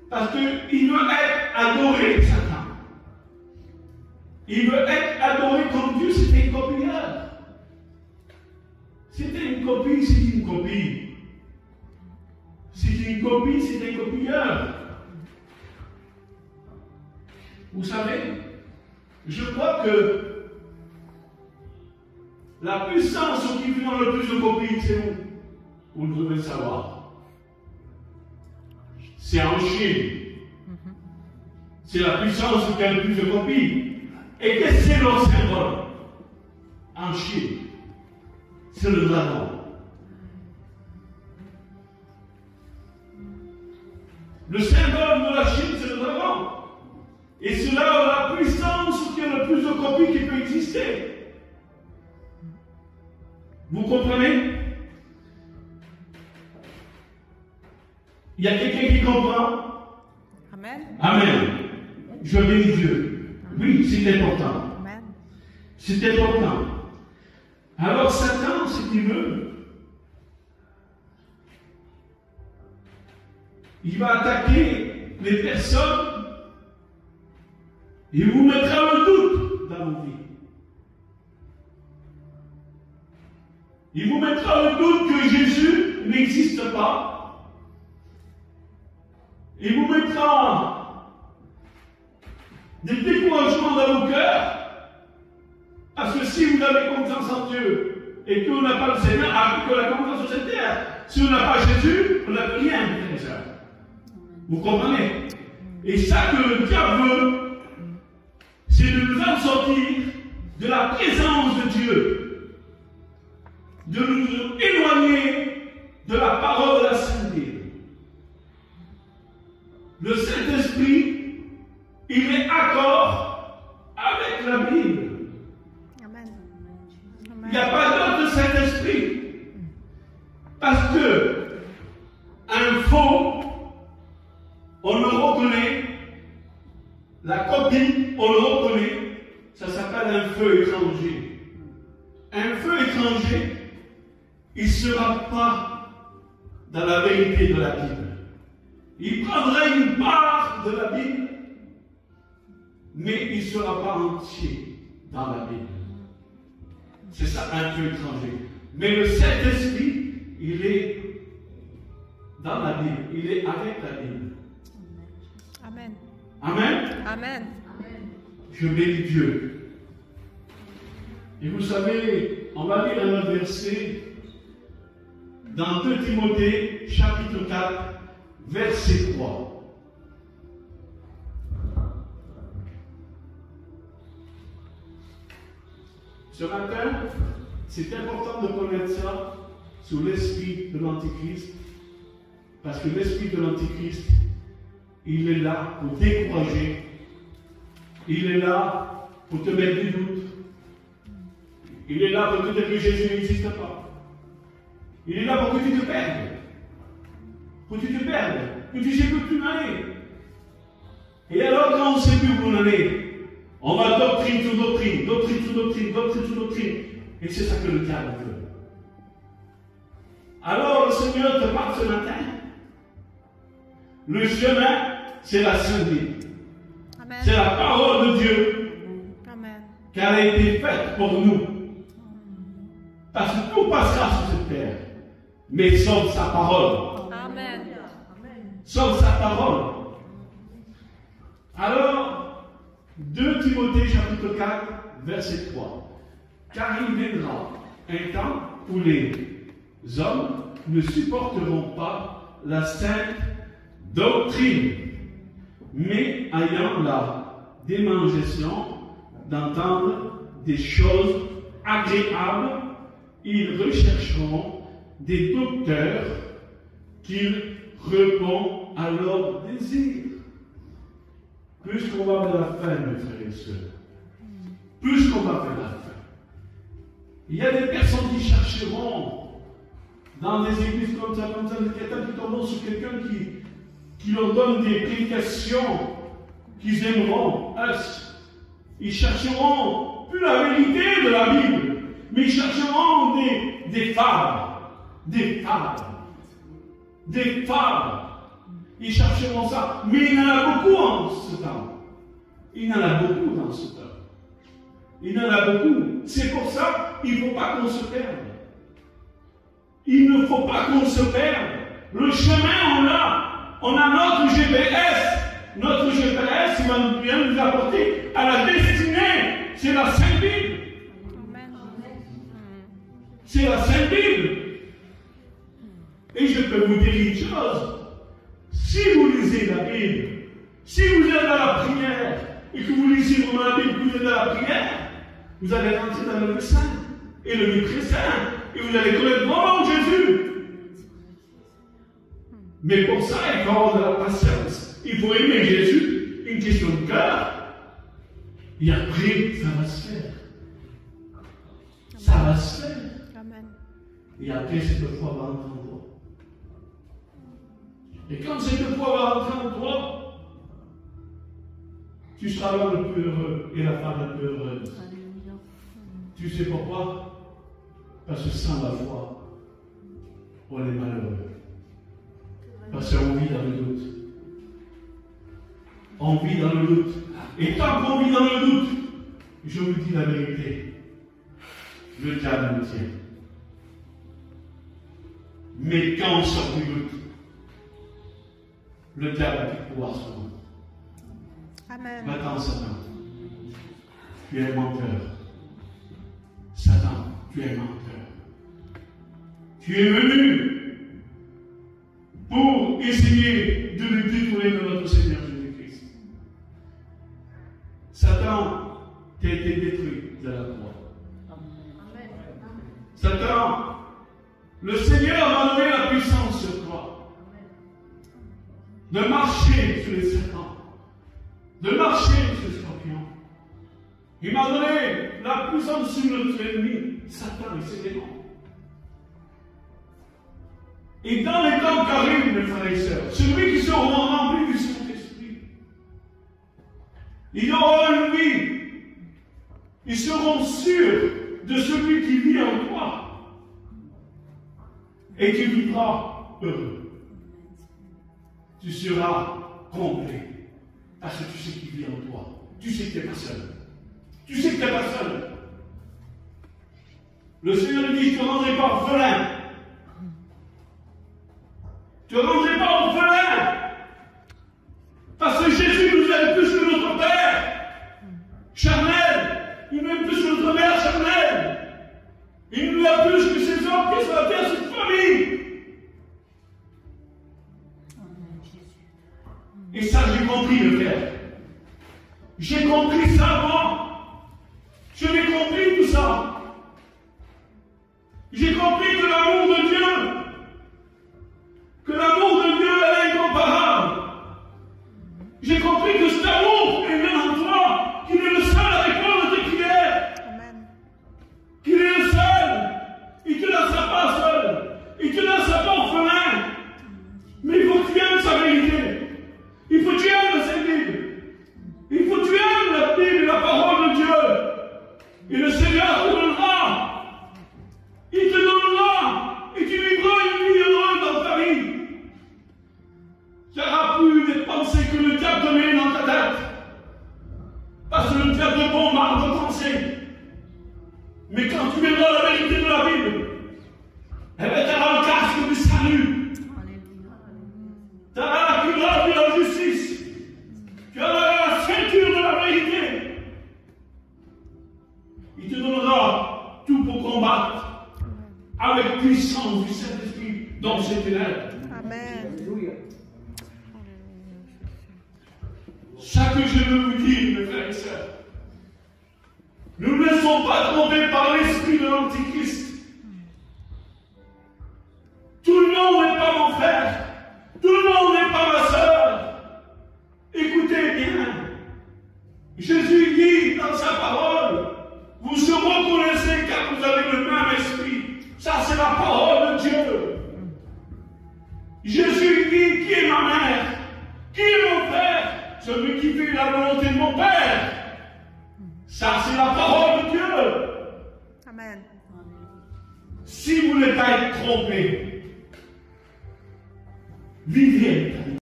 Parce qu'il veut être adoré, Satan. Il veut être adoré comme Dieu. C'était une copieur. C'était une copie, c'est une copie. C'est une copie, c'est un copieur. Vous savez, je crois que la puissance qui fait le plus de copies, c'est où? Vous devez le savoir. C'est en Chine. C'est la puissance qui a le plus de copies. Et qu'est-ce que c'est leur symbole? En Chine, c'est le dragon. Le symbole de la Chine, c'est le dragon. Et c'est là la puissance qui a le plus de copies qui peut exister. Vous comprenez? Il y a quelqu'un qui comprend? Amen. Amen. Je bénis Dieu. Oui, c'est important. Amen. C'est important. Alors Satan, ce qu'il veut, il va attaquer les personnes et vous mettra le doute dans vos vies. Il vous mettra le doute que Jésus n'existe pas. Il vous mettra des découragements dans vos cœurs. Parce que si vous avez confiance en Dieu et qu'on n'a pas le Seigneur, avec la confiance sur cette terre, si on n'a pas Jésus, on n'a plus rien, frères et sœurs. Vous comprenez? Et ça que le diable veut, c'est de nous en sortir de la présence de Dieu, de nous éloigner de la parole de la sainteté. Le Saint-Esprit, il est accord avec la Bible. Amen. Il n'y a pas d'autre Saint-Esprit. Parce que un faux, on le reconnaît, la copie, on le reconnaît, ça s'appelle un feu étranger. Un feu étranger, il ne sera pas dans la vérité de la Bible. Il prendrait une part de la Bible, mais il ne sera pas entier dans la Bible. C'est ça, un feu étranger. Mais le Saint-Esprit, il est dans la Bible, il est avec la Bible. Amen. Amen. Amen. Je bénis Dieu. Et vous savez, on va lire un autre verset dans 2 Timothée, chapitre 4, verset 3. Ce matin, c'est important de connaître ça sur l'esprit de l'Antichrist, parce que l'esprit de l'Antichrist, il est là pour décourager, il est là pour te mettre du doute, il est là pour te dire que Jésus n'existe pas, il est là pour que tu te perdes, que tu ne sais plus où tu en es. Et alors quand on ne sait plus où on en est, on va doctrine sur doctrine, doctrine sur doctrine, doctrine sur doctrine. Et c'est ça que le diable veut. Alors le Seigneur te parle ce matin. Le chemin, c'est la sainteté. C'est la parole de Dieu. Amen. Qui a été faite pour nous. Parce que tout passera sur cette terre. Mais sauf sa parole. Amen. Sauf sa parole. Alors, 2 Timothée chapitre 4, verset 3. Car il viendra un temps où les hommes ne supporteront pas la sainte doctrine, mais ayant la démangeaison d'entendre des choses agréables, ils rechercheront des docteurs qui répondent à leurs désirs. Plus qu'on va vers la fin, mes frères et sœurs, plus qu'on va vers la fin. Il y a des personnes qui chercheront dans des églises comme ça, quelqu'un qui tombe sur quelqu'un qui leur donne des prédications qu'ils aimeront. Ils chercheront plus la vérité de la Bible, mais ils chercheront des fables, des fables, des fables. Ils chercheront ça. Mais il y en a beaucoup en ce temps. Il y en a beaucoup dans ce temps. Il y en a beaucoup. C'est pour ça qu'il ne faut pas qu'on se perde. Il ne faut pas qu'on se perde. Le chemin, on l'a. On a notre GPS. Notre GPS, il va bien nous apporter à la destinée. C'est la Sainte Bible. C'est la Sainte Bible. Et je peux vous dire une chose. Si vous lisez la Bible, si vous êtes dans la prière, et que vous lisez vraiment la Bible, que vous êtes dans la prière, vous allez rentrer dans le lieu saint, et le lieu très saint, et vous allez connaître vraiment Jésus. Mais pour ça, il faut avoir de la patience. Il faut aimer Jésus, une question de cœur. Et après, ça va se faire. Ça va se faire. Amen. Et après, cette foi va rentrer en toi. Et quand cette foi va rentrer en toi, tu seras l'homme le plus heureux et la femme la plus heureuse. Tu sais pourquoi? Parce que sans la foi, on est malheureux. Parce qu'on vit dans le doute. On vit dans le doute. Et tant qu'on vit dans le doute, je vous dis la vérité, le diable nous tient. Mais quand on sort du doute, le diable a pu pouvoir sur nous. Amen. Maintenant, Satan, tu es menteur. Satan, tu es menteur. Tu es venu pour essayer de nous détourner de notre Seigneur Jésus-Christ. Satan t'a été détruit de la croix. Amen. Satan, le Seigneur m'a donné la puissance sur toi. De marcher sur les serpents. De marcher sur les scorpions. Il m'a donné la puissance sur notre ennemi, Satan et ses démons. Et dans les temps qui arrivent, mes frères et sœurs, celui qui sera rempli du Saint-Esprit, ils auront une vie. Ils seront sûrs de celui qui vit en toi. Et tu vivras heureux. Tu seras complet. Parce que tu sais qu'il vit en toi. Tu sais que tu n'es pas seul. Tu sais que tu n'es pas seul. Le Seigneur dit, je ne te rendrai pas orphelin. Tu ne rendrai pas orphelin. Parce que Jésus nous aime plus que notre Père charnel. Il nous aime plus que notre Mère charnelle. Il nous aime plus que ces hommes qui sont à terre, cette famille. Et ça, j'ai compris, le frère. J'ai compris ça, moi. Je l'ai compris, tout ça. J'ai compris que l'amour de Dieu, elle est incomparable. J'ai compris que cet amour est né en toi, qu'il est le seul à répondre à tes prières. Amen. Qu'il est le seul. Il te laissera pas seul. Il te laissera pas orphelin. Mais il faut que tu aimes sa vérité. Il faut que tu aimes cette Bible. Il faut que tu aimes la Bible, la parole de Dieu. Et le Seigneur te donnera. Il te donnera. Et tu vivras une vie heureuse dans ta vie. Tu n'auras plus des pensées que le diable te met dans ta tête. Parce que le diable te bombarde de pensées. Mais quand tu verras la vérité de la Bible, eh bien, tu auras le casque du salut. Tu auras la cuirasse de la justice. Tu auras la ceinture de la vérité. Il te donnera tout pour combattre avec puissance du Saint-Esprit dans ces ténèbres. Amen. Ça que je veux vous dire, mes frères et sœurs, nous ne laissons pas tromper par l'esprit de l'Antichrist. Tout le monde n'est pas mon frère. Tout le monde n'est pas ma sœur. Écoutez bien. Jésus dit dans sa parole, vous se reconnaissez car vous avez le même esprit. Ça, c'est la parole de Dieu. Jésus dit, qui est ma mère? Qui est mon frère? Celui qui fait la volonté de mon Père. Ça, c'est la parole de Dieu. Amen. Si vous voulez pas être trompé, vivez avec